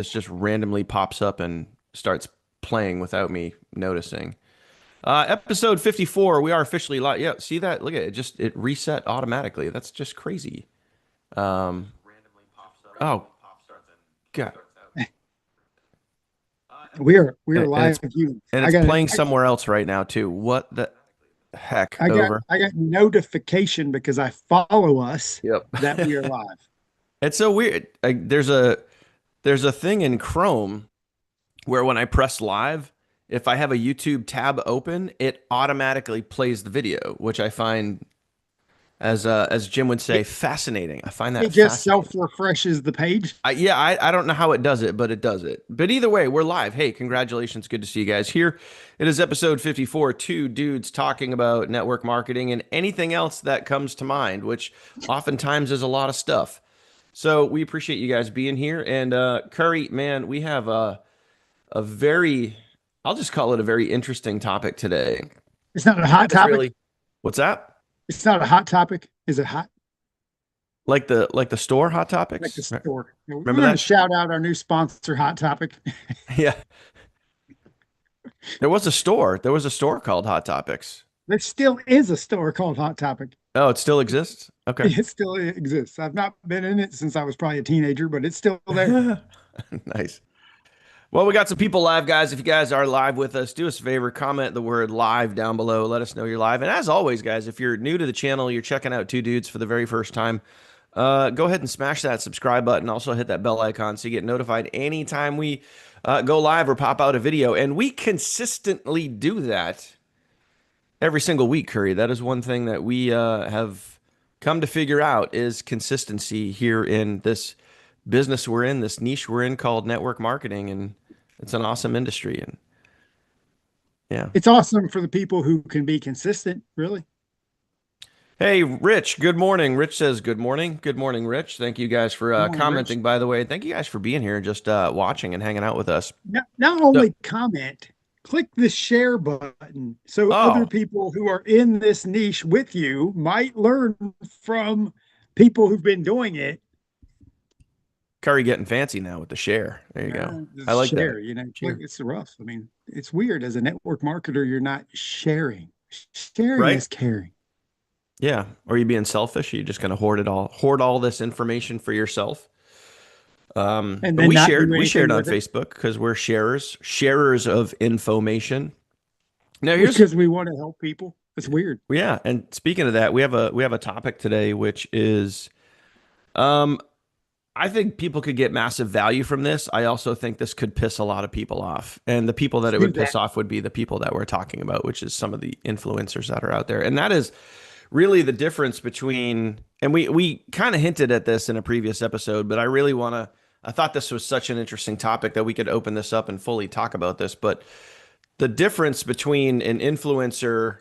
this just randomly pops up and starts playing without me noticing. Episode 54, we are officially live. Yeah, see that? Look at it. It reset automatically. That's just crazy. Um, oh, God. We are And live viewing. it's playing somewhere else right now too. What the heck? Over. I got notification because I follow us Yep. that we are live. It's so weird. There's a thing in Chrome where when I press live, if I have a YouTube tab open, it automatically plays the video, which I find, as Jim would say, It, fascinating. I find that it just fascinating. self-refreshes the page. I don't know how it does it, but it does it. But either way, we're live. Hey, congratulations. Good to see you guys here. It is episode 54, two dudes talking about network marketing and anything else that comes to mind, which oftentimes is a lot of stuff. So we appreciate you guys being here. And Curry, man, we have a very, I'll just call it a very interesting topic today. It's not a That hot is topic. really, what's that? It's not a hot topic. Is it hot? Like the store Hot Like the Topics? store. We're Remember going to that? shout out our new sponsor, Hot Topic. Yeah. There was a store called Hot Topics. There still is a store called Hot Topic. Oh, it still exists? Okay. It still exists. I've not been in it since I was probably a teenager, but it's still there. Nice. Well, we got some people live, guys. If you guys are live with us, do us a favor, comment the word live down below. Let us know you're live. And as always, guys, if you're new to the channel, you're checking out Two Dudes for the very first time, go ahead and smash that subscribe button. Also hit that bell icon so you get notified anytime we go live or pop out a video. And we consistently do that every single week, Curry. That is one thing that we have come to figure out is consistency here in this business we're in, this niche we're in called network marketing, and it's an awesome industry. And yeah. It's awesome for the people who can be consistent, really. Hey, Rich, good morning. Rich says good morning. Good morning, Rich. Thank you guys for Good morning, Rich. commenting, by the way. Thank you guys for being here, just watching and hanging out with us. Not So, only comment, click the share button so other oh, people who are in this niche with you might learn from people who've been doing it. Curry getting fancy now with the share. There you go. I Just like that. share, Share. it's rough. I mean, it's weird as a network marketer, you're not sharing. Sharing Right? is caring. Yeah. Or are you being selfish? Are you just going to hoard all this information for yourself? And But then we not do shared anything on with it Facebook because we're sharers of information. Now here's because we want to help people. It's weird. yeah, and speaking of that, we have a topic today which is um I think people could get massive value from this. I also think this could piss a lot of people off. And the people that Let's it do would that. piss off would be the people that we're talking about, which is some of the influencers that are out there. And that is really the difference between, and we kind of hinted at this in a previous episode, but I thought this was such an interesting topic that we could open this up and fully talk about this. But the difference between an influencer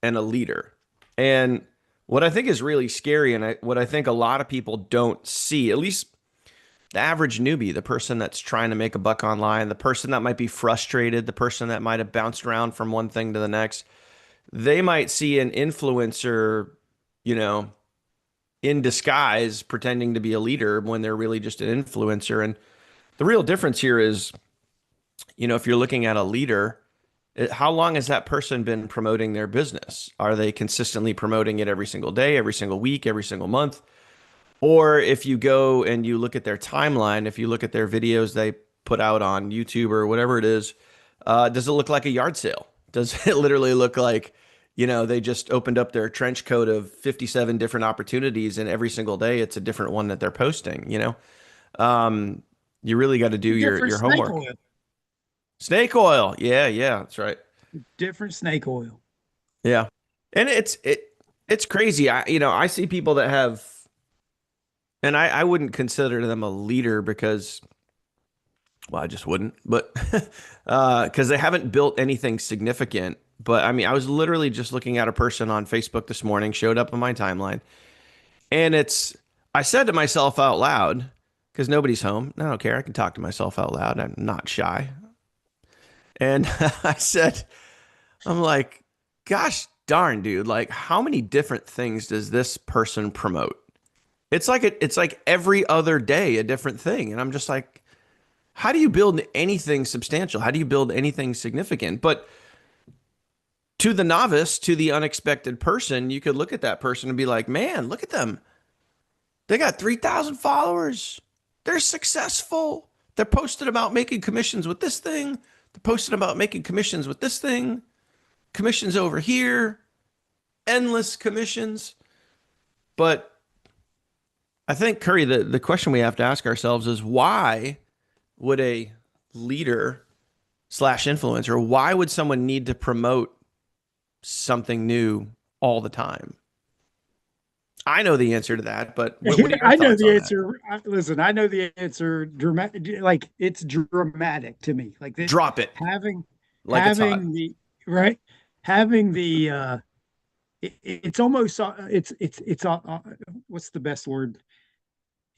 and a leader. And what I think is really scary, and what I think a lot of people don't see, at least the average newbie, the person that's trying to make a buck online, the person that might be frustrated, the person that might have bounced around from one thing to the next, they might see an influencer, you know, in disguise pretending to be a leader when they're really just an influencer. And the real difference here is, if you're looking at a leader, how long has that person been promoting their business? Are they consistently promoting it every single day, every single week, every single month? Or if you go and you look at their timeline, if you look at their videos they put out on YouTube or whatever it is, does it look like a yard sale? Does it literally look like, they just opened up their trench coat of 57 different opportunities and every single day it's a different one that they're posting? Um, you really got to do Different your snake homework. oil. Snake oil. Yeah, yeah, that's right. Different snake oil. Yeah. And it's crazy. I see people that have, and I wouldn't consider them a leader because, well, I just wouldn't, but because they haven't built anything significant. But I mean, I was literally just looking at a person on Facebook this morning, showed up on my timeline, and I said to myself out loud, because nobody's home. I don't care. I can talk to myself out loud. I'm not shy. And I'm like, gosh darn, dude, like how many different things does this person promote? It's like every other day a different thing. And I'm just like, How do you build anything substantial? How do you build anything significant? But to the novice, to the unexpected person, you could look at that person and be like, man, look at them. They got 3,000 followers. They're successful. They're posting about making commissions with this thing. They're posting about making commissions with this thing. Commissions over here, endless commissions. But I think, Curry, the question we have to ask ourselves is why would a leader slash influencer, why would someone need to promote something new all the time? I know the answer to that, but what are your I know thoughts the on that? answer. Listen, I know the answer. Dramatic, like it's dramatic to me. Like that, Drop it having like it's hot. having the right, having the it's almost what's the best word?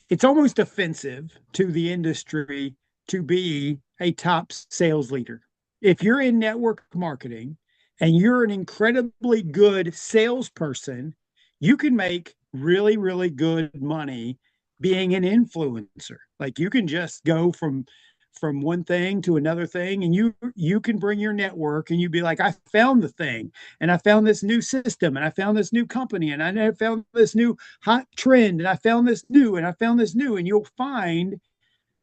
It's almost offensive to the industry to be a top sales leader. If you're in network marketing and you're an incredibly good salesperson, you can make really, really good money being an influencer. Like you can just go from one thing to another thing, and you can bring your network and you be like, I found the thing, and I found this new system, and I found this new company, and I found this new hot trend, and I found this new, and I found this new. And you'll find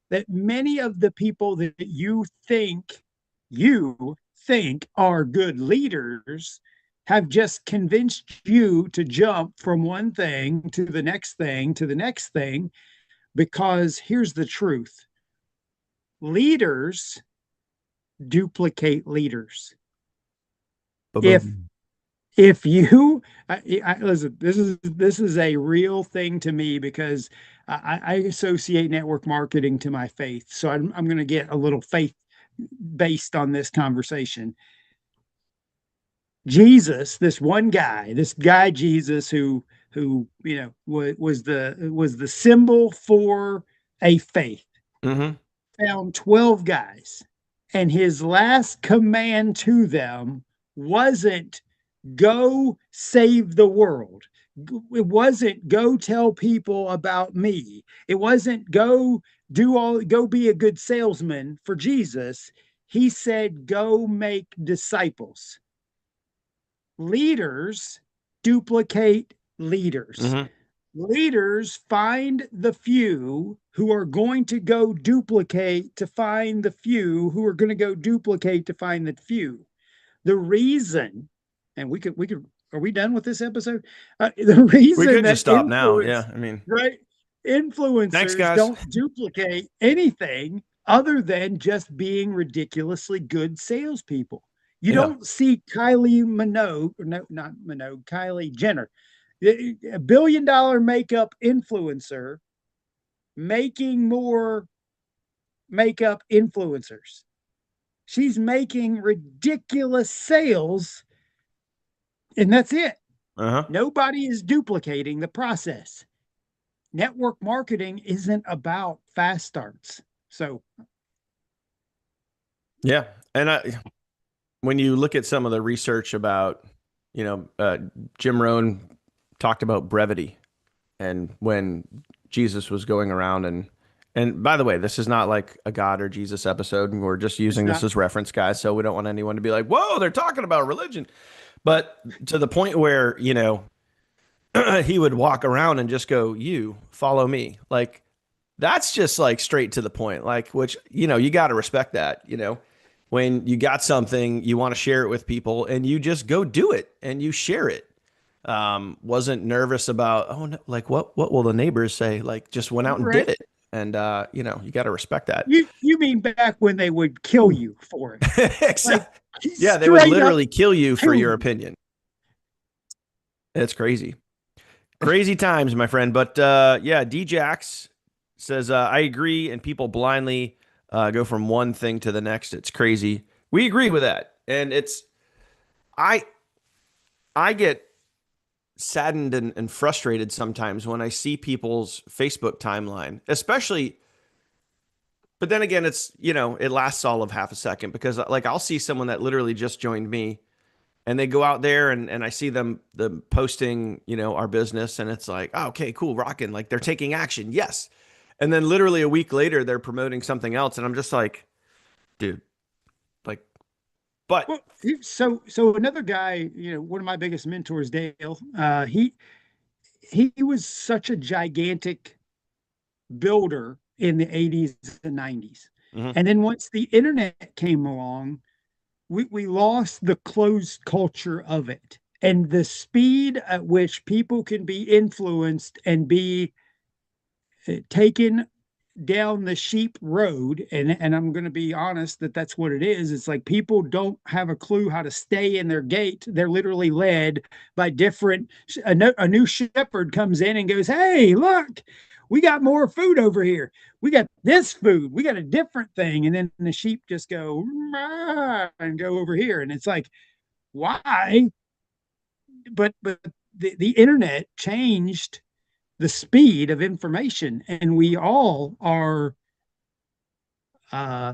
that many of the people that you think are good leaders have just convinced you to jump from one thing to the next thing to the next thing. Because here's the truth: leaders duplicate leaders. If Boom. if you listen, this is a real thing to me because I associate network marketing to my faith. So I'm going to get a little faith based on this conversation. Jesus, this one guy, this guy Jesus, who was the symbol for a faith, Mm-hmm. found 12 guys, and his last command to them wasn't go save the world. It wasn't go tell people about me. It wasn't go be a good salesman for Jesus. He said go make disciples. Leaders duplicate leaders. Mm-hmm. Leaders find the few who are going to go duplicate to find the few who are going to go duplicate to find the few. The reason, and we could, are we done with this episode? The We reason could just that stop now. Yeah. I mean, right, thanks, influencers guys. don't duplicate anything other than just being ridiculously good salespeople. You Yeah. don't see Kylie Minogue, or no, not Minogue, Kylie Jenner, a $1 billion makeup influencer, making more makeup influencers. She's making ridiculous sales, and that's it. Uh-huh. Nobody is duplicating the process. Network marketing isn't about fast starts. So, Yeah. And when you look at some of the research about, Jim Rohn talked about brevity and when Jesus was going around and by the way, this is not like a God or Jesus episode. And we're just it's using this not as reference, guys. So we don't want anyone to be like, whoa, they're talking about religion. But to the point where, he would walk around and just go, you follow me. Like that's just like straight to the point. Like, which, you got to respect that, when you got something, you want to share it with people and you just go do it and you share it. Wasn't nervous about, oh no, like what will the neighbors say? Like just went out and right. did it. And you got to respect that. You mean back when they would kill you for it? Like Exactly. Yeah, they would straight up literally kill you for kill your you. opinion. It's crazy. Crazy times, my friend. But yeah, DJax says, I agree, and people blindly go from one thing to the next. It's crazy. We agree with that. And I I get saddened and frustrated sometimes when I see people's Facebook timeline, especially. But then again, it lasts all of half a second because like I'll see someone that literally just joined me and they go out there and I see them posting, our business and it's like, oh, okay, cool, rocking. Like they're taking action. Yes. And then literally a week later, they're promoting something else. And I'm just like, dude, like, but Well, so another guy, one of my biggest mentors, Dale, he was such a gigantic builder in the 80s and 90s. mhm, And then once the internet came along, we lost the closed culture of it. And the speed at which people can be influenced and be taken down the sheep road, and I'm going to be honest that that's what it is. It's like people don't have a clue how to stay in their gate. They're literally led by different. A new shepherd comes in and goes, hey, look, we got more food over here. We got this food, we got a different thing. And then the sheep just go and go over here, and it's like, why? But the internet changed the speed of information, and we all are uh,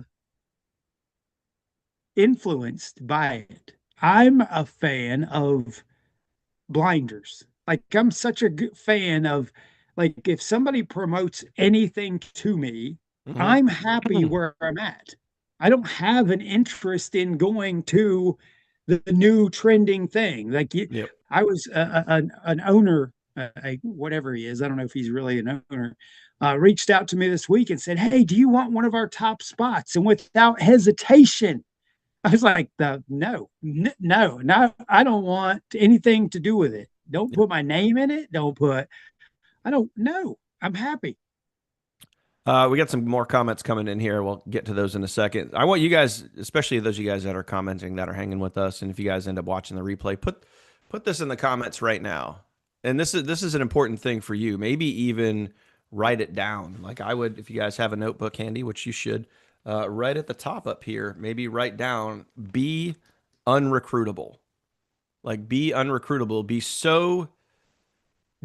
influenced by it. I'm a fan of blinders. Like, I'm such a good fan of, like, if somebody promotes anything to me, mhm. I'm happy where I'm at. I don't have an interest in going to the new trending thing. Yep. I was an owner, whatever he is. I don't know if he's really an owner. Reached out to me this week and said, "Hey, do you want one of our top spots?" And without hesitation, I was like, no, I don't want anything to do with it. Don't put my name in it. I don't know. I'm happy. We got some more comments coming in here. We'll get to those in a second. I want you guys, especially those of you guys that are commenting, that are hanging with us, and if you guys end up watching the replay, put this in the comments right now. And this is an important thing for you. Maybe even write it down. Like I would, if you guys have a notebook handy, which you should, right at the top up here, maybe write down be unrecruitable. Like be unrecruitable. Be so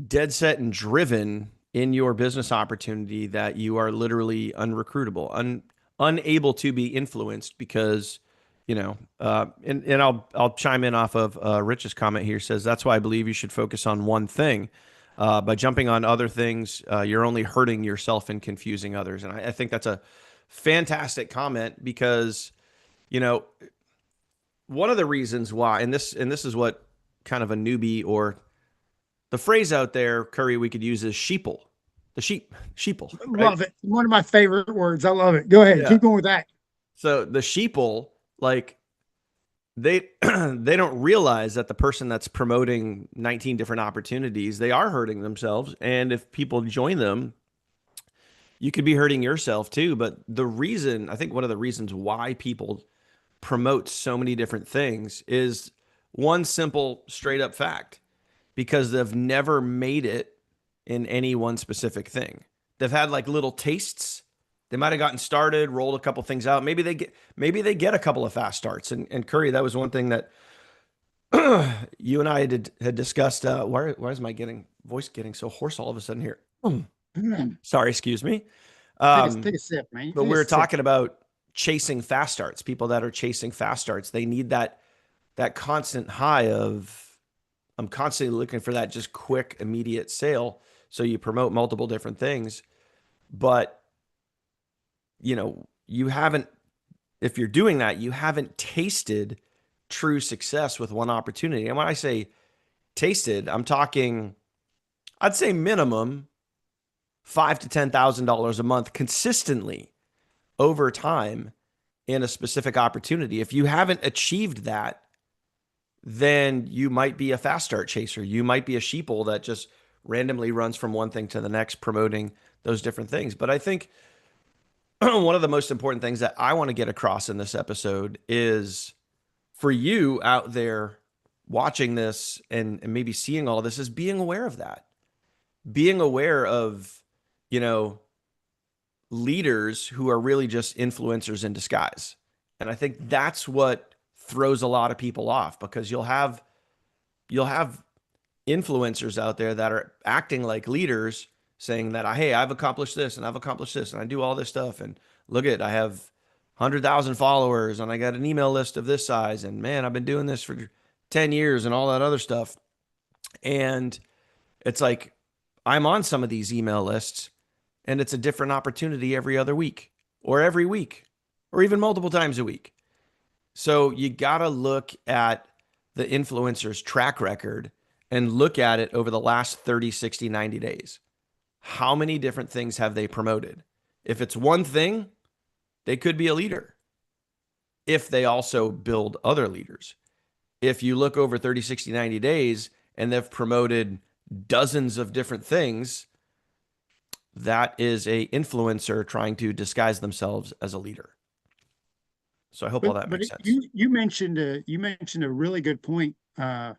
dead set and driven in your business opportunity that you are literally unrecruitable, unable to be influenced because, and I'll chime in off of Rich's comment here. Says that's why I believe you should focus on one thing. By jumping on other things, you're only hurting yourself and confusing others. And I think that's a fantastic comment because, you know, one of the reasons why, and this is what kind of a newbie or the phrase out there, Curry, we could use is sheeple. The sheeple, right? Love it. One of my favorite words. I love it. Go ahead. Yeah. Keep going with that. So the sheeple, like they they don't realize that the person that's promoting 19 different opportunities, they are hurting themselves. And if people join them, you could be hurting yourself too. But the reason, I think one of the reasons why people promote so many different things is one simple, straight up fact because they've never made it in any one specific thing. They've had like little tastes. They might have gotten started, rolled a couple things out. Maybe they get a couple of fast starts. And Curry, that was one thing that you and I had discussed. Why is my voice getting so hoarse all of a sudden here? Sorry, excuse me. Take a sip, man. But Take we a were sip. talking about chasing fast starts. People that are chasing fast starts, they need that constant high of I'm constantly looking for that just quick, immediate sale. So you promote multiple different things, but you haven't, if you're doing that, you haven't tasted true success with one opportunity. And when I say tasted, I'm talking, I'd say minimum five to $10,000 a month consistently over time in a specific opportunity. If you haven't achieved that, then you might be a fast start chaser. You might be a sheeple that just randomly runs from one thing to the next, promoting those different things. But I think one of the most important things that I want to get across in this episode is for you out there watching this and maybe seeing all of this is being aware of that, being aware of, you know, leaders who are really just influencers in disguise. And I think that's what throws a lot of people off because you'll have influencers out there that are acting like leaders saying that hey, I've accomplished this and I've accomplished this and I do all this stuff and look at I have 100,000 followers and I got an email list of this size and man, I've been doing this for 10 years and all that other stuff. And it's like I'm on some of these email lists and it's a different opportunity every other week or every week or even multiple times a week. So you got to look at the influencer's track record and look at it over the last 30, 60, 90 days. How many different things have they promoted? If it's one thing, they could be a leader if they also build other leaders. If you look over 30, 60, 90 days and they've promoted dozens of different things, that is a influencer trying to disguise themselves as a leader. So I hope all that But makes sense. you mentioned a really good point 4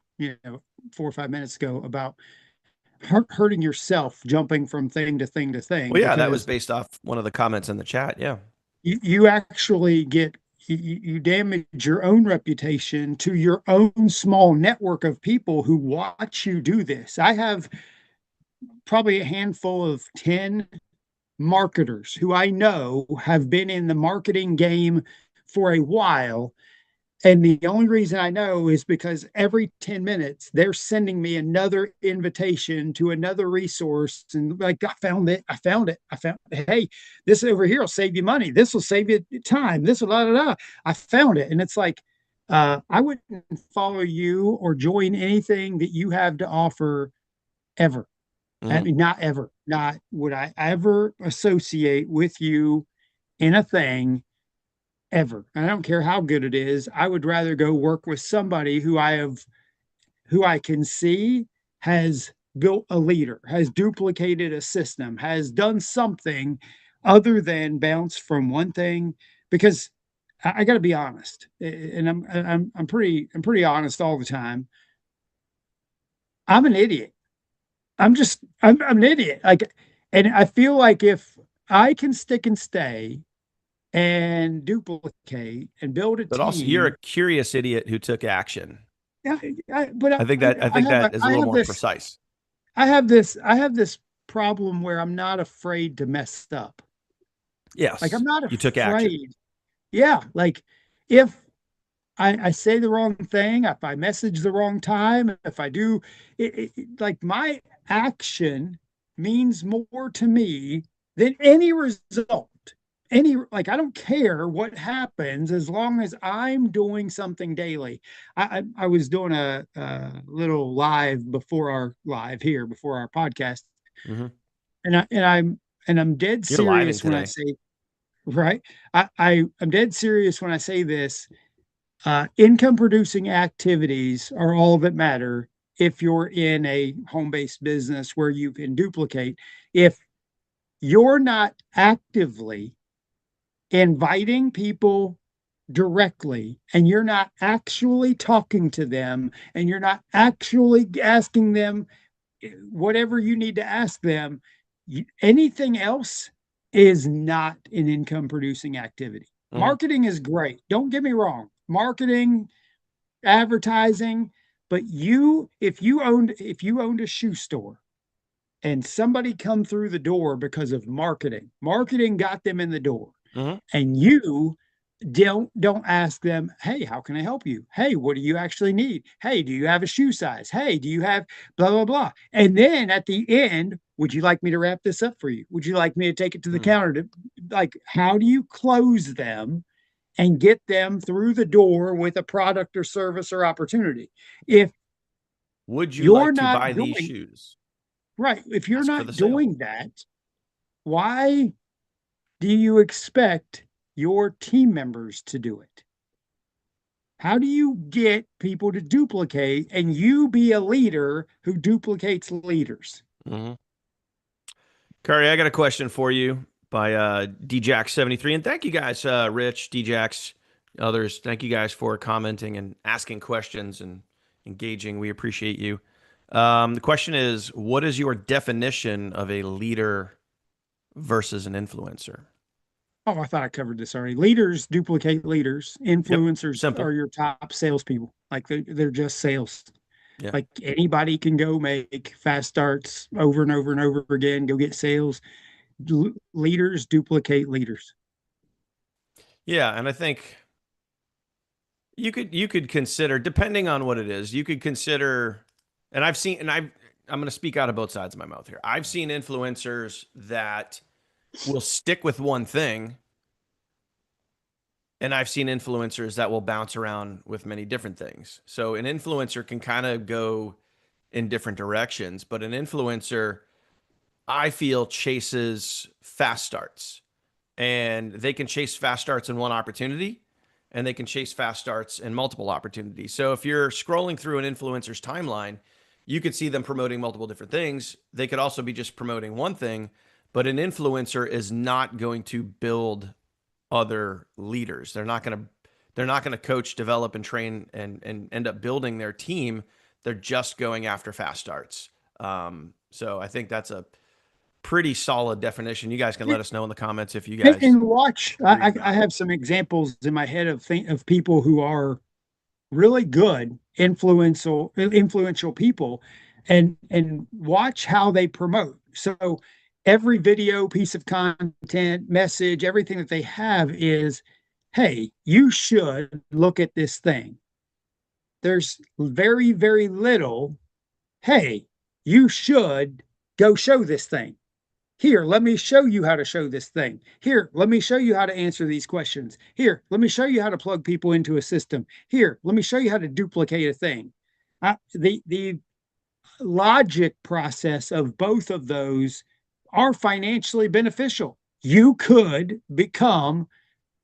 or 5 minutes ago about hurting yourself jumping from thing to thing to thing Well, yeah, that was because based off one of the comments in the chat. Yeah. you actually you damage your own reputation to your own small network of people who watch you do this. I have probably a handful of 10 marketers who I know have been in the marketing game for a while. And the only reason I know is because every 10 minutes they're sending me another invitation to another resource. And like, I found it. I found it. I found, hey, this over here will save you money. This will save you time. This will, da, da, da. I found it. And it's like, I wouldn't follow you or join anything that you have to offer ever. I Mm-hmm. mean, not ever. Not would I ever associate with you in a thing ever. I don't care how good it is. I would rather go work with somebody who I can see has built a leader, has duplicated a system, has done something other than bounce from one thing. Because I got to be honest, and I'm pretty honest all the time. I'm an idiot. I'm an idiot. Like, and I feel like if I can stick and stay and duplicate and build a But also, you're team. a curious idiot who took action. Yeah, but I think that is a little more precise. I have this problem where I'm not afraid to mess up. Like I'm Yes, not you took action. afraid. Yeah, like if I say the wrong thing, if I message the wrong time, if I do like my action means more to me than any result. Any like I don't care what happens as long as I'm doing something daily. I was doing a little live before our live here before our podcast, Mm-hmm. and I'm dead You're living serious when I today. say right. I'm dead serious when I say this. Income producing activities are all that matter if you're in a home based business where you can duplicate. If you're not actively inviting people directly and you're not actually talking to them and you're not actually asking them whatever you need to ask them, anything else is not an income producing activity. Mm-hmm. Marketing is great. Don't get me wrong. Marketing, advertising, but if you owned a shoe store and somebody come through the door because of marketing got them in the door, Mm-hmm. and you don't ask them, hey, how can I help you? Hey, what do you actually need? Hey, do you have a shoe size? Hey, do you have blah blah blah? And then at the end, would you like me to wrap this up for you? Would you like me to take it to the Mm. counter to, like, how do you close them and get them through the door with a product or service or opportunity? If Would you you're like to not buy these doing shoes? right, if you're Ask for the not sale. doing that, why do you expect your team members to do it? How do you get people to duplicate and you be a leader who duplicates leaders? Mm-hmm. Curry, I got a question for you by DJax73. And thank you guys, Rich, DJax, others. Thank you guys for commenting and asking questions and engaging. We appreciate you. The question is, what is your definition of a leader versus an influencer? Oh, I thought I covered this already. Leaders duplicate leaders. Yep. Influencers are Simple. your top salespeople. Like they're just sales. Yeah. Like anybody can go make fast starts over and over and over again, go get sales. Leaders duplicate leaders. Yeah. And I think you could consider, depending on what it is, you could consider, and I'm going to speak out of both sides of my mouth here. I've seen influencers that will stick with one thing. And I've seen influencers that will bounce around with many different things. So an influencer can kind of go in different directions, but an influencer, I feel, chases fast starts. And they can chase fast starts in one opportunity, and they can chase fast starts in multiple opportunities. So if you're scrolling through an influencer's timeline, you could see them promoting multiple different things. They could also be just promoting one thing, but an influencer is not going to build other leaders. They're not going to coach, develop, and train and end up building their team. They're just going after fast starts. So I think that's a pretty solid definition. You guys can let us know in the comments if you guys And watch, agree or I not. have some examples in my head of people who are really good, influential people, and watch how they promote. So every video, piece of content, message, everything that they have is, hey, you should look at this thing. There's very, very little, hey, you should go show this thing. Here, let me show you how to show this thing. Here, let me show you how to answer these questions. Here, let me show you how to plug people into a system. Here, let me show you how to duplicate a thing. The logic process of both of those are financially beneficial. You could become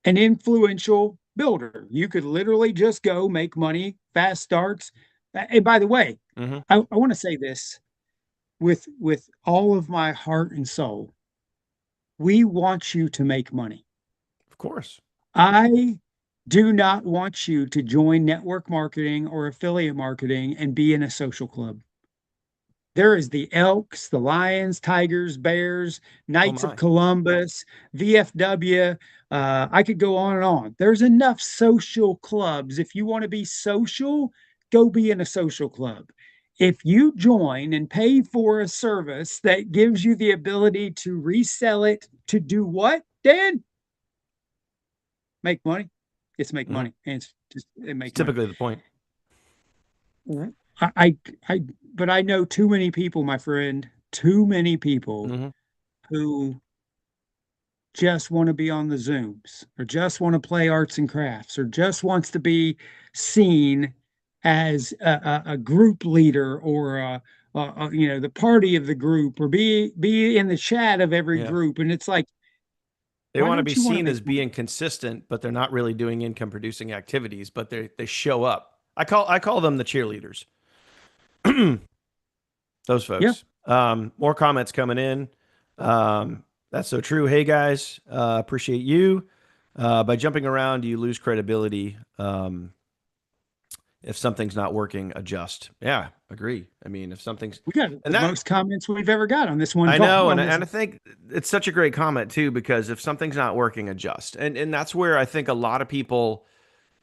an influential builder. You could literally just go make money, fast starts. And by the way, Mm-hmm. I want to say this with all of my heart and soul. We want you to make money. Of course. I do not want you to join network marketing or affiliate marketing and be in a social club. There is the Elks, the Lions, Tigers, Bears, Oh Knights of my. Columbus, VFW. I could go on and on. There's enough social clubs. If you want to be social, go be in a social club. If you join and pay for a service that gives you the ability to resell it to do what, Dan? Make money. It's make Mm-hmm. money. And it's just it It's make money. typically the point. I, but I know too many people, my friend, too many people Mm-hmm. who just want to be on the Zooms or just want to play arts and crafts or just wants to be seen as a group leader or the party of the group or be in the chat of every Yeah. group. And it's like, They why want to be don't you want to seen make as money? being consistent, but they're not really doing income producing activities, but they show up. I call them the cheerleaders. Those Yeah, folks. More comments coming in. That's so true. Hey guys, appreciate you. By jumping around, you lose credibility. If something's not working, adjust. Yeah, agree. I mean, if something's we got and the that most comments we've ever got on this one I call know, and on this. and I think it's such a great comment too, because if something's not working, adjust. And that's where I think a lot of people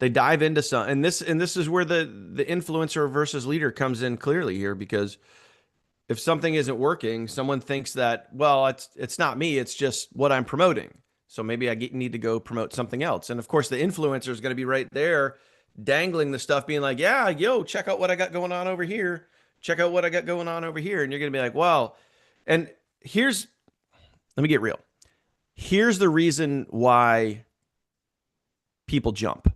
they dive into some and this is where the influencer versus leader comes in clearly here because if something isn't working, someone thinks that, well, it's not me, it's just what I'm promoting. So maybe need to go promote something else. And of course, the influencer is going to be right there dangling the stuff, being like, yeah, yo, check out what I got going on over here. Check out what I got going on over here. And you're going to be like, well, and here's, let me get real. Here's the reason why people jump.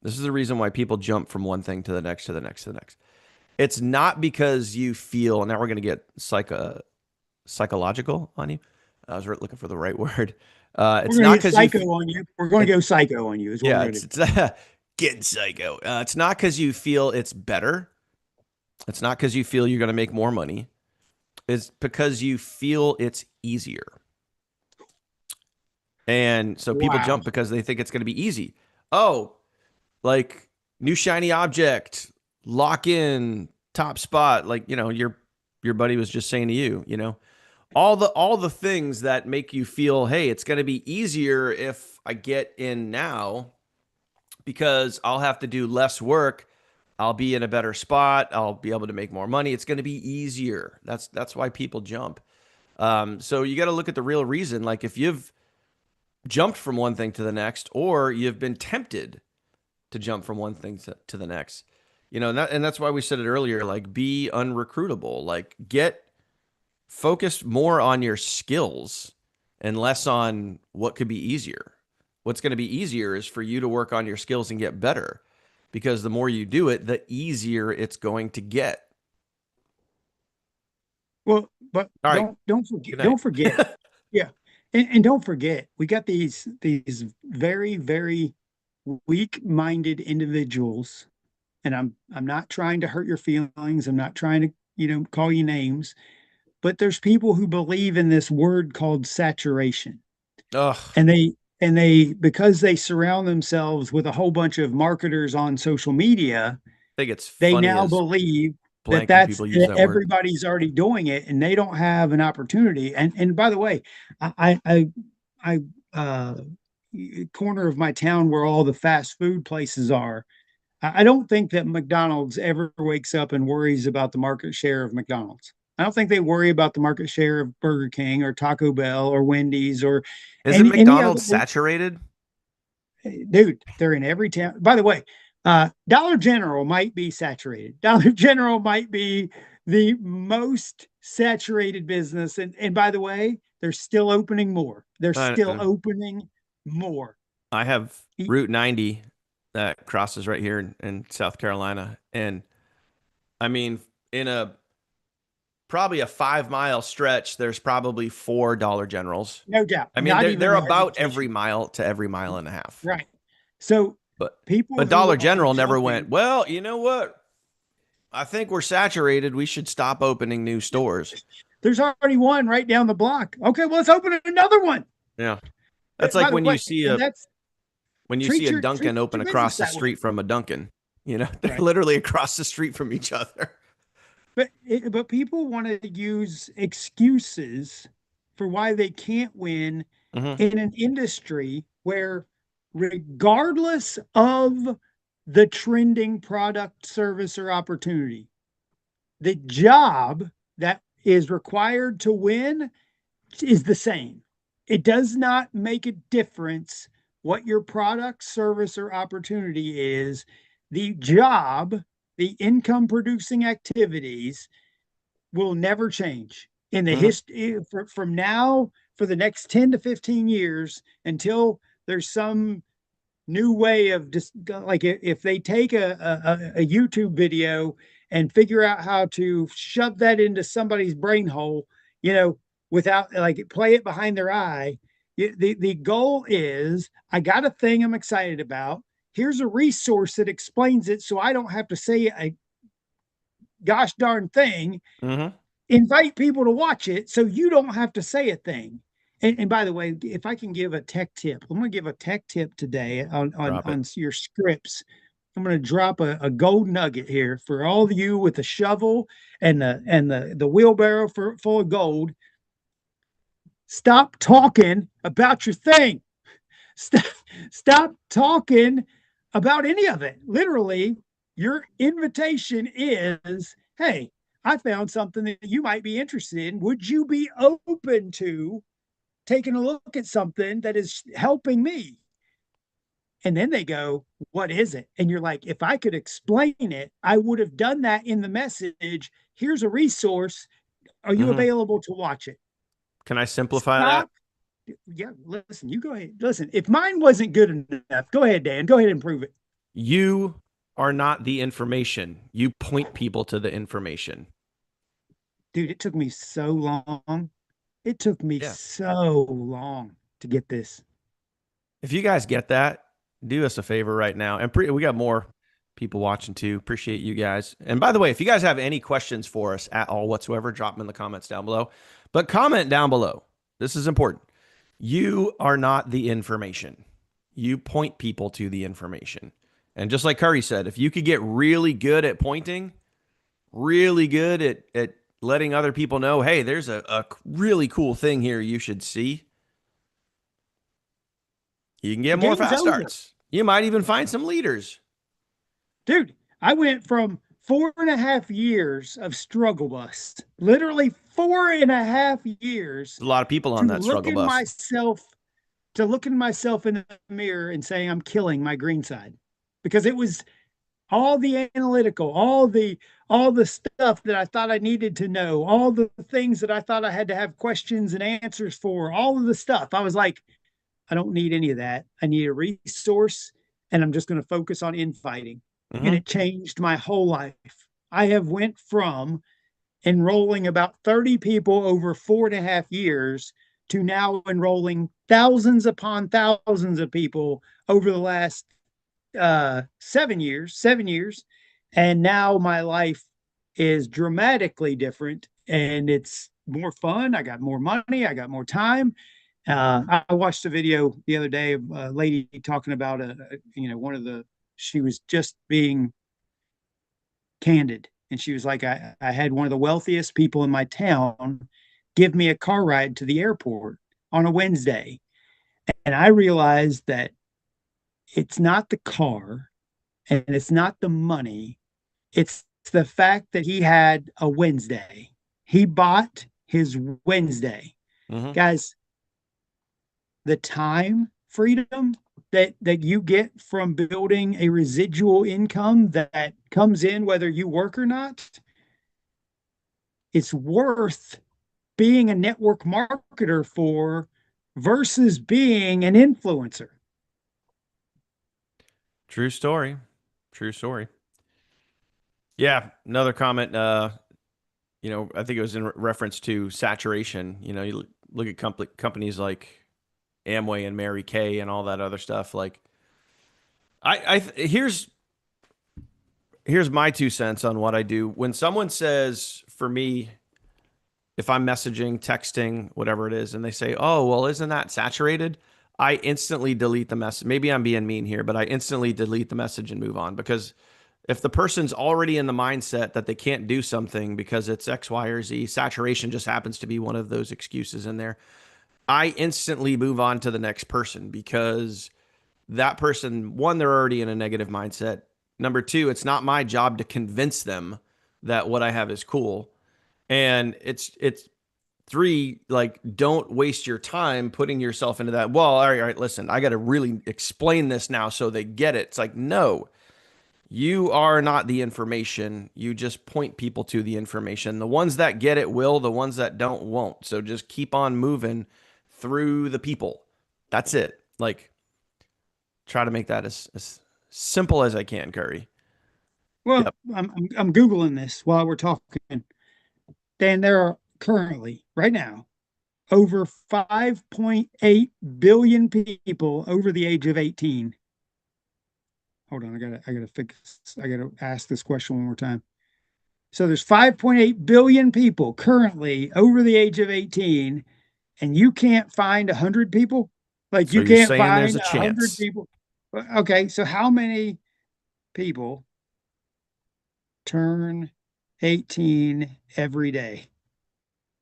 This is the reason why people jump from one thing to the next, to the next, to the next. It's not because you feel, now we're going to get psychological on you. I was looking for the right word. We're It's going to not get because you, psycho on you. We're going to it, go psycho on you, is what we're yeah, going to it's do. getting psycho. It's not because you feel it's better. It's not because you feel you're going to make more money. It's because you feel it's easier. And so people Wow. jump because they think it's going to be easy. Oh, like new shiny object, lock in, top spot. Like, your buddy was just saying to you, all the things that make you feel, hey, it's going to be easier if I get in now because I'll have to do less work. I'll be in a better spot. I'll be able to make more money. It's going to be easier. That's why people jump. So you got to look at the real reason. Like if you've jumped from one thing to the next, or you've been tempted to jump from one thing to the next, and that's why we said it earlier. Like be unrecruitable. Like get focused more on your skills and less on what could be easier. What's going to be easier is for you to work on your skills and get better, because the more you do it, the easier it's going to get. Well, but All right. don't forget Good night. yeah, and don't forget we got these very very weak-minded individuals, and I'm not trying to hurt your feelings. I'm not trying to call you names, but there's people who believe in this word called saturation, Ugh, and they because they surround themselves with a whole bunch of marketers on social media, I think it's they funny now as believe that blank when people use that word. everybody's already doing it and they don't have an opportunity. And by the way, I corner of my town where all the fast food places are. I don't think that McDonald's ever wakes up and worries about the market share of McDonald's. I don't think they worry about the market share of Burger King or Taco Bell or Wendy's or Isn't any other. McDonald's saturated? Dude, they're in every town. By the way, Dollar General might be saturated. Dollar General might be the most saturated business. And by the way, they're still opening more. They're still I, opening more. I have Route 90 that crosses right here in South Carolina. And I mean, in a probably a 5 mile stretch, there's probably four Dollar Generals. No doubt. I mean, Not they're even they're the about every hesitation. mile to every mile and a half. Right. So But people but who Dollar are General never went, jumping, well, you know what? I think we're saturated. We should stop opening new stores. there's already one right down the block. Okay, well, let's open another one. Yeah. That's like By the when you way, see and a that's Dunkin' treat open your across business the that way. street from a Dunkin'. They're Right. literally across the street from each other. But people want to use excuses for why they can't win Hmm. in an industry where, regardless of the trending product, service, or opportunity, the job that is required to win is the same. It does not make a difference what your product, service, or opportunity is. The job, the income producing activities will never change in the Hmm. history from now for the next 10 to 15 years until there's some new way of just like if they take a YouTube video and figure out how to shove that into somebody's brain hole, you know, without like play it behind their eye. The goal is I got a thing I'm excited about. Here's a resource that explains it so I don't have to say a gosh darn thing. Hmm. Invite people to watch it so you don't have to say a thing. And by the way, if I can give a tech tip, I'm going to give a tech tip today Drop it. on your scripts. I'm going to drop a gold nugget here for all of you with the shovel and the wheelbarrow full of gold. Stop talking about your thing. Stop, stop talking about any of it. Literally, your invitation is, hey, I found something that you might be interested in. Would you be open to taking a look at something that is helping me? And then they go, what is it? And you're like, if I could explain it, I would have done that in the message. Here's a resource. Are you Hmm. available to watch it? Can I simplify that? Stop. Yeah, listen, you go ahead. Listen, if mine wasn't good enough, go ahead, Dan. Go ahead and prove it. You are not the information. You point people to the information. Dude, it took me so long. It took me Yeah. so long to get this. If you guys get that, do us a favor right now. And we got more people watching too. Appreciate you guys. And by the way, if you guys have any questions for us at all whatsoever, drop them in the comments down below. But comment down below. This is important. You are not the information. You point people to the information. And just like Curry said, if you could get really good at pointing, really good at letting other people know, hey, there's a really cool thing here you should see, you can The get more game's fast over. starts. You might even find some leaders. Dude, I went from 4.5 years of struggle bus, literally 4.5 years There's a lot of people on to that struggle looking bus. myself to looking myself in the mirror and saying I'm killing my green side because it was all the analytical, all the stuff that I thought I needed to know, all the things that I thought I had to have questions and answers for, all of the stuff. I was like, I don't need any of that. I need a resource, and I'm just going to focus on infighting. And Hmm. it changed my whole life. I have went from enrolling about 30 people over 4.5 years to now enrolling thousands upon thousands of people over the last 7 years. And now my life is dramatically different and it's more fun. I got more money, I got more time. I watched a video the other day of a lady talking about one of the, she was just being candid. And she was like, I had one of the wealthiest people in my town give me a car ride to the airport on a Wednesday. And I realized that it's not the car and it's not the money. It's the fact that he had a Wednesday. He bought his Wednesday. Hmm. Guys, the time freedom that you get from building a residual income that comes in whether you work or not, it's worth being a network marketer for versus being an influencer. True story. True story. Yeah. Another comment. I think it was in reference to saturation. You look at companies like Amway and Mary Kay and all that other stuff. Like, here's my 2 cents on what I do. When someone says, for me, if I'm messaging, texting, whatever it is, and they say, "Oh, well, isn't that saturated?" I instantly delete the message. Maybe I'm being mean here, but I instantly delete the message and move on because if the person's already in the mindset that they can't do something because it's X, Y, or Z, saturation just happens to be one of those excuses in there. I instantly move on to the next person because that person, one, they're already in a negative mindset. Number two, it's not my job to convince them that what I have is cool. And it's three, like, don't waste your time putting yourself into that. Well, all right, listen, I got to really explain this now so they get it. It's like, no, you are not the information. You just point people to the information. The ones that get it will, the ones that don't won't. So just keep on moving through the people. That's it. Like, try to make that as simple as I can, Curry. Well, Yep. I'm Googling this while we're talking. Dan, there are currently, right now, over 5.8 billion people over the age of 18. Hold on, I gotta ask this question one more time. So there's 5.8 billion people currently over the age of 18, and you can't find 100 people? Like So you you're can't saying there's find a 100 chance. people? Okay, so how many people turn 18 every day?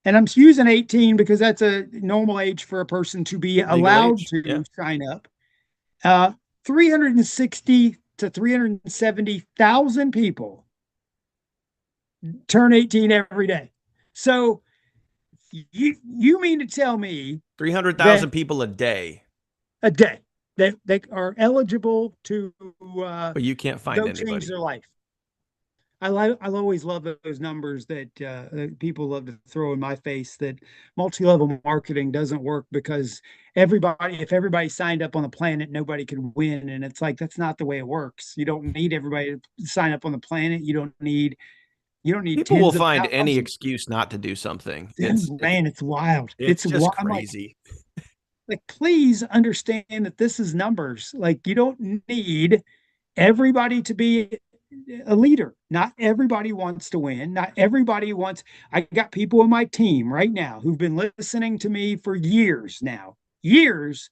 And I'm using 18 because that's a normal age for a person to be Legal allowed age. Yeah. to sign up. Uh, 360 to 370,000 people turn 18 every day. So you mean to tell me that 300,000 people a day, a day that they are eligible to but you can't find go change anybody. their life? I always love those numbers that people love to throw in my face that multi-level marketing doesn't work because if everybody signed up on the planet, nobody could win. And it's like that's not the way it works. You don't need everybody to sign up on the planet. You don't need People will tens of find any thousands. excuse not to do something. It's Man, it's wild. it's just I'm like, crazy. please understand that this is numbers. Like you don't need everybody to be a leader. Not everybody wants to win. Not everybody wants. I got people in my team right now who've been listening to me for years now, years,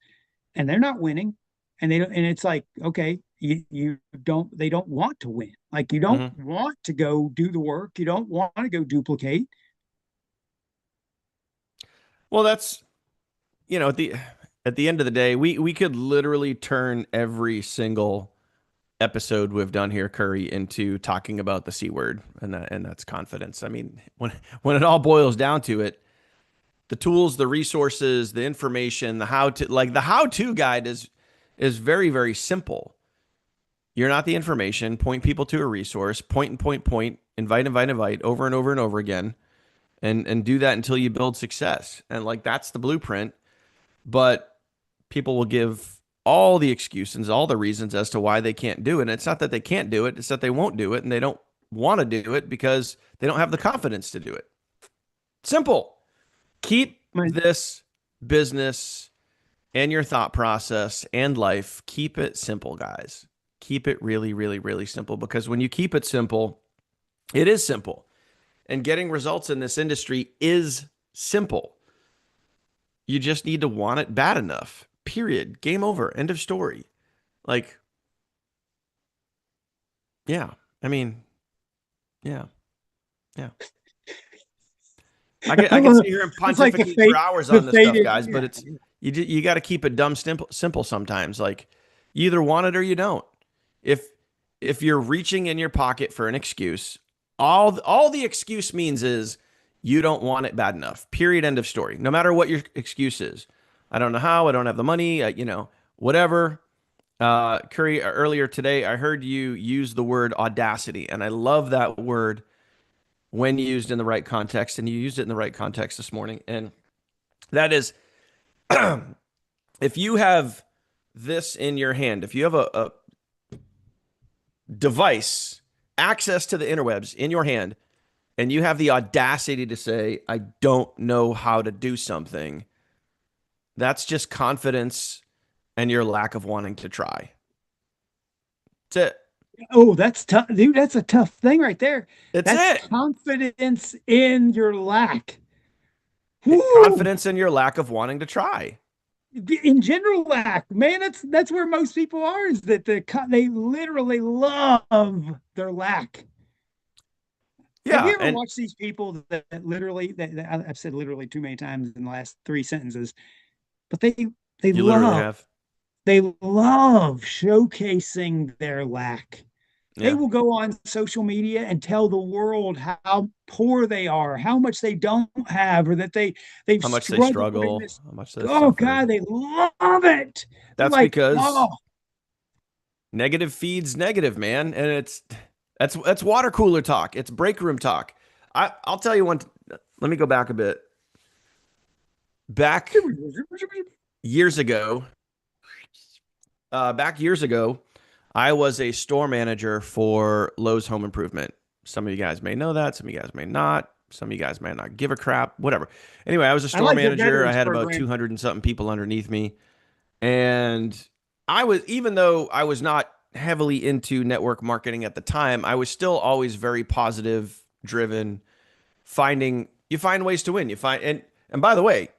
and they're not winning. And they don't, and it's like, okay, you don't, they don't want to win. Like you don't Hmm. want to go do the work. You don't want to go duplicate. Well, that's at the end of the day, we could literally turn every single episode we've done here, Curry, into talking about the C word, and that's confidence. I mean, when it all boils down to it, the tools, the resources, the information, the how to guide is very, very simple. You're not the information. Point people to a resource. Point and point, point. Invite, invite, invite over and over and over again. And do that until you build success. And like that's the blueprint. But people will give all the excuses, all the reasons as to why they can't do it. And it's not that they can't do it, it's that they won't do it and they don't want to do it because they don't have the confidence to do it. Simple. Keep My, this business and your thought process and life, keep it simple, guys. Keep it really, really, really simple because when you keep it simple, it is simple. And getting results in this industry is simple. You just need to want it bad enough. Period. Game over. End of story. Like, yeah. I mean, yeah. Yeah. I could sit here and it's like pontificate for hours the on this stuff, faded, guys, but yeah. it's you got to keep it dumb simple sometimes. Like you either want it or you don't. If if you're reaching in your pocket for an excuse, all the excuse means is you don't want it bad enough. Period. End of story. No matter what your excuse is. I don't know how. I don't have the money. Whatever. Curry, earlier today, I heard you use the word audacity, and I love that word when used in the right context, and you used it in the right context this morning. And that is, if you have this in your hand, if you have a device, access to the interwebs in your hand, and you have the audacity to say, I don't know how to do something, that's just confidence and your lack of wanting to try. That's it. Oh, that's tough, dude. That's a tough thing right there. It's That's it. confidence in your lack. Woo! Confidence in your lack of wanting to try. In general, lack, man. That's where most people are. Is that they literally love their lack. Have Yeah. you ever And watched these people that literally that I've said literally too many times in the last three sentences, but they you literally love have. they love showcasing their lack. They Yeah. will go on social media and tell the world how poor they are, how much they don't have, or that they've How much they struggled in struggle, this. how much they've Oh suffered. God, they love it. They're That's like, because oh, negative feeds negative, man. And that's water cooler talk. It's break room talk. I'll tell you one. Let me go back a bit. Back years ago, I was a store manager for Lowe's Home Improvement. Some of you guys may know that. Some of you guys may not. Some of you guys may not give a crap. Whatever. Anyway, I was a I store like their manager. I veterans had about program. 200 and something people underneath me. And even though I was not heavily into network marketing at the time, I was still always very positive, driven, you find ways to win. And by the way,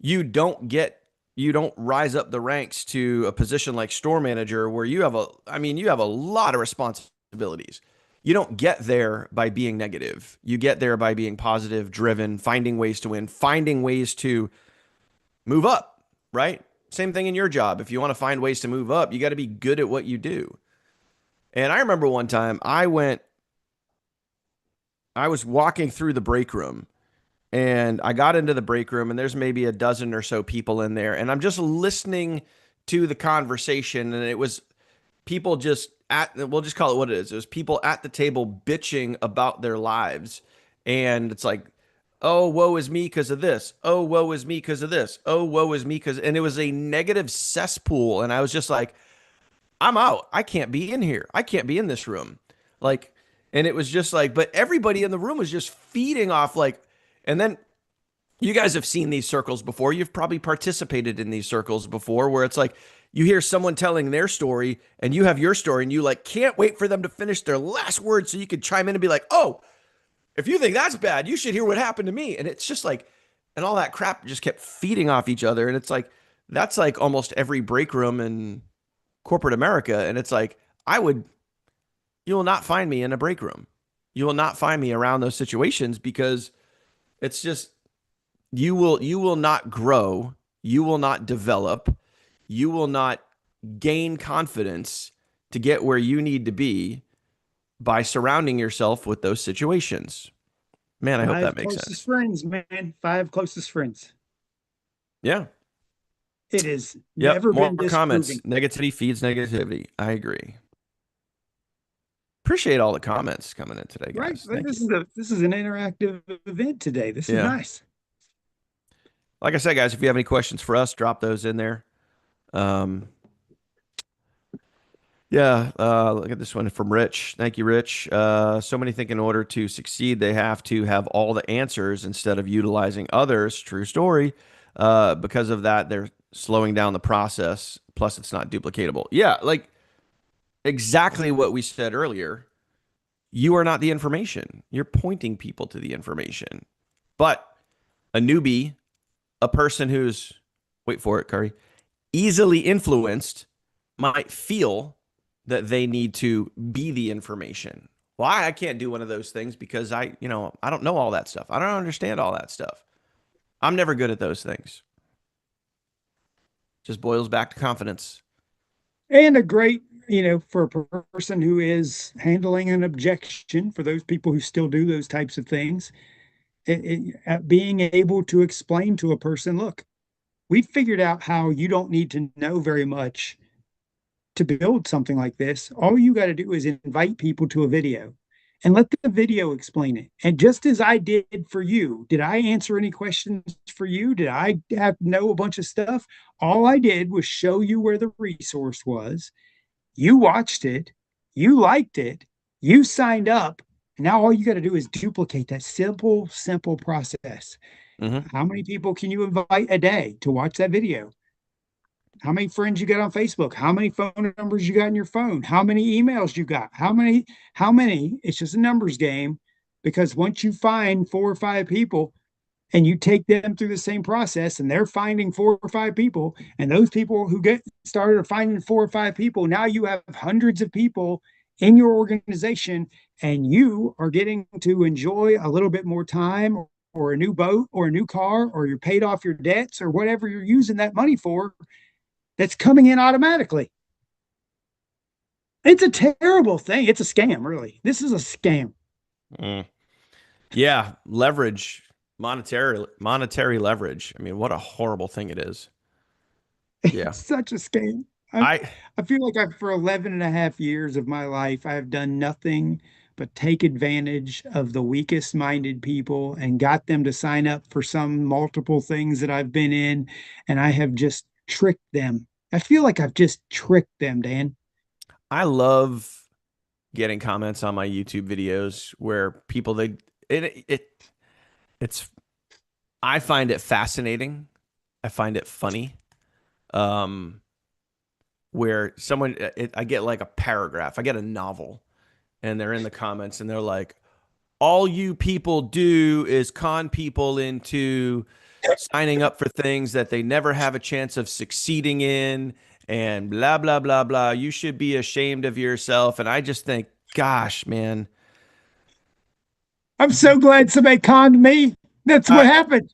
you don't get, you don't rise up the ranks to a position like store manager where you have a lot of responsibilities. You don't get there by being negative. You get there by being positive, driven, finding ways to win, finding ways to move up, right? Same thing in your job. If you want to find ways to move up, you got to be good at what you do. And I remember one time I was walking through the break room and I got into the break room and there's maybe a dozen or so people in there. And I'm just listening to the conversation. And it was people we'll just call it what it is. It was people at the table bitching about their lives. And it's like, oh, woe is me because of this. Oh, woe is me because of this. Oh, woe is me because, and it was a negative cesspool. And I was just like, I'm out. I can't be in here. I can't be in this room. Like, and it was just like, but everybody in the room was just feeding off like, and then you guys have seen these circles before. You've probably participated in these circles before where it's like you hear someone telling their story and you have your story and you like can't wait for them to finish their last word so you could chime in and be like, oh, if you think that's bad, you should hear what happened to me. And it's just like, and all that crap just kept feeding off each other. And it's like, that's like almost every break room in corporate America. And it's like, you will not find me in a break room. You will not find me around those situations because it's just, you will not grow. You will not develop. You will not gain confidence to get where you need to be by surrounding yourself with those situations. Man, I hope that Five makes closest sense. friends, man. Five closest friends. Yeah. It has Yep. never More been comments. disproving. Negativity feeds negativity. I agree. Appreciate all the comments coming in today, Right. guys. Like, Thank you. this is an interactive event today. This is Yeah. nice. Like I said, guys, if you have any questions for us, drop those in there. Um, yeah, look at this one from Rich. Thank you, Rich. So many think in order to succeed, they have to have all the answers instead of utilizing others. True story. Because of that, they're slowing down the process. Plus, it's not duplicatable. Yeah, like exactly what we said earlier. You are not the information. You're pointing people to the information. But a newbie, a person who's, wait for it, Curry, easily influenced might feel that they need to be the information. Why I can't do one of those things because I don't know all that stuff. I don't understand all that stuff. I'm never good at those things. Just boils back to confidence. And a great, for a person who is handling an objection, for those people who still do those types of things, being able to explain to a person, look, we figured out how you don't need to know very much to build something like this. All you got to do is invite people to a video and let the video explain it. And just as I did for you, did I answer any questions for you? Did I have to know a bunch of stuff? All I did was show you where the resource was. You watched it, you liked it, you signed up. Now all you got to do is duplicate that simple process. Hmm. How many people can you invite a day to watch that video? How many friends you got on Facebook? How many phone numbers you got in your phone? How many emails you got? How many? It's just a numbers game because once you find 4 or 5 people and you take them through the same process and they're finding 4 or 5 people, and those people who get started are finding 4 or 5 people, now you have hundreds of people in your organization and you are getting to enjoy a little bit more time or a new boat or a new car, or you're paid off your debts or whatever you're using that money for, that's coming in automatically. It's a terrible thing. It's a scam, really. This is a scam. Mm. Yeah, leverage, monetary leverage. I mean, what a horrible thing it is. Yeah. It's such a scam. I, I I feel like for 11 and a half years of my life, I have done nothing but take advantage of the weakest minded people and got them to sign up for some multiple things that I've been in. And I have just tricked them. I feel like I've just tricked them, Dan. I love getting comments on my YouTube videos where people it's I find it fascinating. I find it funny. Um, where I get like a paragraph, I get a novel, and they're in the comments and they're like, all you people do is con people into signing up for things that they never have a chance of succeeding in, and blah, blah, blah, blah. You should be ashamed of yourself. And I just think, gosh, man, I'm you, so glad somebody conned me. That's what I, happened.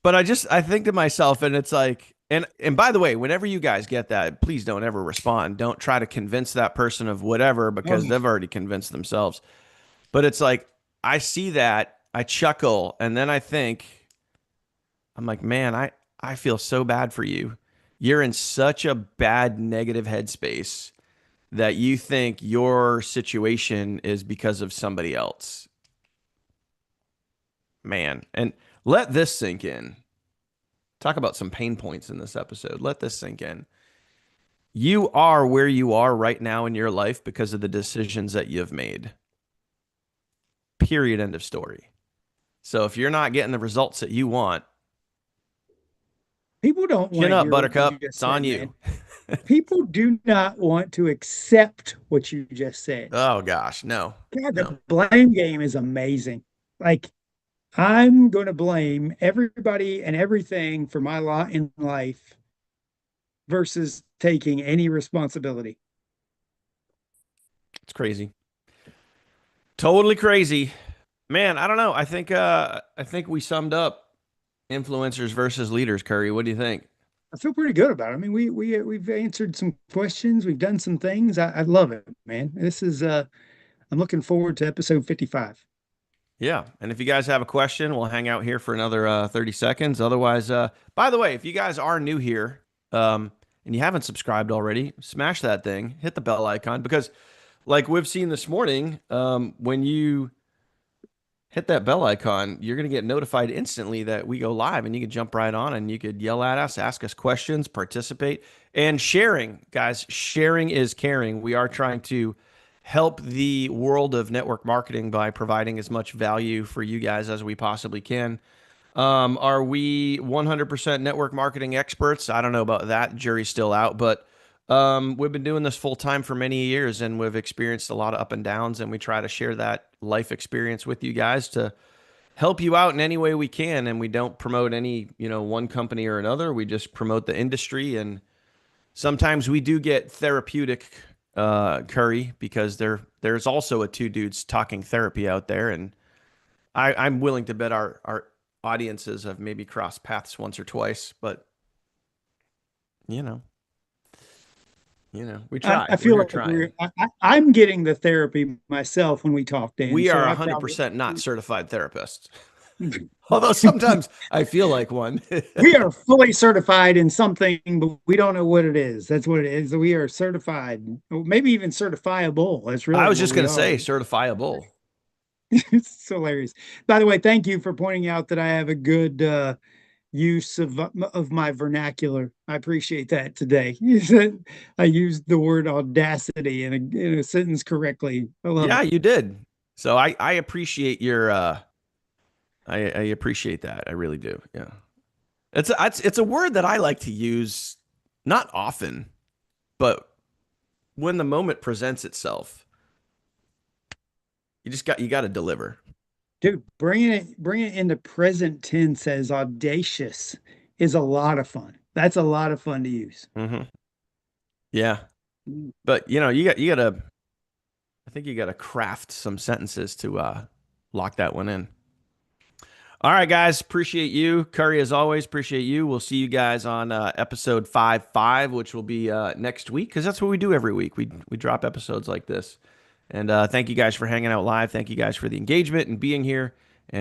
but I think to myself, and it's like, and by the way, whenever you guys get that, please don't ever respond. Don't try to convince that person of whatever because Oh, they've already convinced themselves. But it's like I see that, I chuckle, and then I think, I'm like, man, I feel so bad for you. You're in such a bad negative headspace that you think your situation is because of somebody else. Man, and let this sink in. Talk about some pain points in this episode. Let this sink in. You are where you are right now in your life because of the decisions that you've made. Period. End of story. So if you're not getting the results that you want, people don't want chin to up, hear what you buttercup. just It's on said, you. man. People do not want to accept what you just said. Oh gosh, no. God, No. the blame game is amazing. Like, I'm going to blame everybody and everything for my lot in life versus taking any responsibility. It's crazy. Totally crazy. Man, I don't know. I think we summed up influencers versus leaders, Curry. What do you think? I feel pretty good about it. I mean, we've answered some questions, we've done some things. I love it, man. This is I'm looking forward to episode 55. Yeah. And if you guys have a question, we'll hang out here for another 30 seconds. Otherwise, by the way, if you guys are new here and you haven't subscribed already, smash that thing, hit the bell icon because like we've seen this morning, when you hit that bell icon, you're going to get notified instantly that we go live, and you can jump right on and you could yell at us, ask us questions, participate, and sharing. Guys, sharing is caring. We are trying to help the world of network marketing by providing as much value for you guys as we possibly can. Are we 100% network marketing experts? I don't know about that. Jury's still out, but we've been doing this full time for many years, and we've experienced a lot of up and downs, and we try to share that life experience with you guys to help you out in any way we can. And we don't promote any, one company or another. We just promote the industry, and sometimes we do get therapeutic curry because there's also a two dudes talking therapy out there, and I'm willing to bet our audiences have maybe crossed paths once or twice, but you know, we try. I We're feel here like trying. I'm getting the therapy myself when we talk, Dan. We So are I probably 100% not certified therapists. Although sometimes I feel like one. we are fully certified in something, but we don't know what it is. That's what it is. We are certified, maybe even certifiable. That's I really was what just going we to say are. certifiable. It's hilarious. By the way, thank you for pointing out that I have a good use of my vernacular. I appreciate that today. I used the word audacity in a sentence correctly. I love Yeah, it. you did. So I appreciate your I appreciate that. I really do. Yeah. It's a word that I like to use not often, but when the moment presents itself, you got to deliver. Dude, bringing it into present tense as audacious is a lot of fun. That's a lot of fun to use. Hmm. Yeah. But you got to I think you got to craft some sentences to lock that one in. All right, guys. Appreciate you. Curry, as always, appreciate you. We'll see you guys on episode 5, which will be next week, because that's what we do every week. We drop episodes like this. And thank you guys for hanging out live. Thank you guys for the engagement and being here.